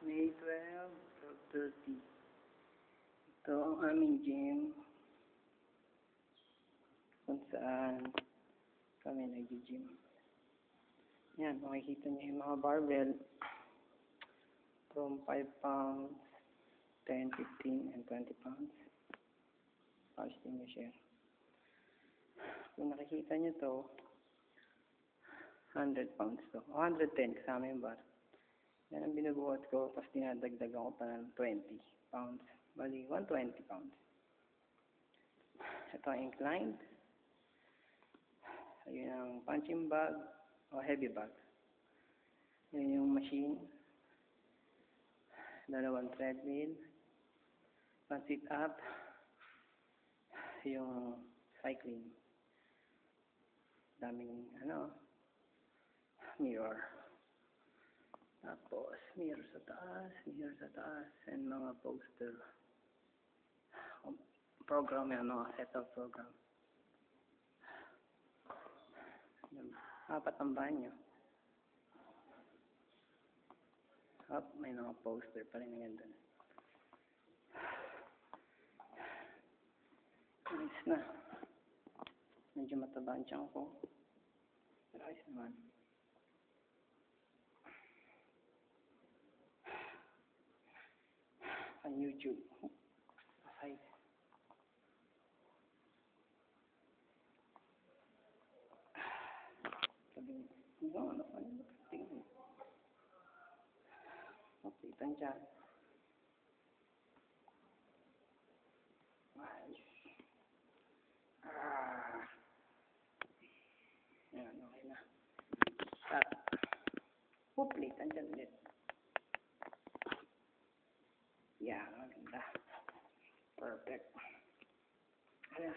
May 12, 12:30. Ito ang aming gym kung saan kami nag-gym. Yan, makikita niyo yung mga barbell from 5 pounds, 10, 15, and 20 pounds. Tapos din niyo share. Kung nakikita niyo to, 100 pounds to. O 110 kasama yung bar. Yan ang binubuhat ko, tapos dinadagdagan ko pa ng 20 pounds. Bali, 120 pounds. Ito ang inclined. Ayun ang punching bag o heavy bag. Yun yung machine. Dalawang treadmill. Pang sit up. Yung cycling. Daming mirror. Tapos mirror sa taas, and mga poster. Program yan, mga set-up program. Apat ang banyo. May mga poster pa rin na ganda. Nice na. Medyo mataba ang tiyan ko. Pero ayos naman. On YouTube. Aside. Sabi niyo, ano pa yun? Tingin. Okay, tansyan. Ayan, okay na. Stop. Hopefully, tansyan ulit. Yeah, maganda. Perfect. Ayan.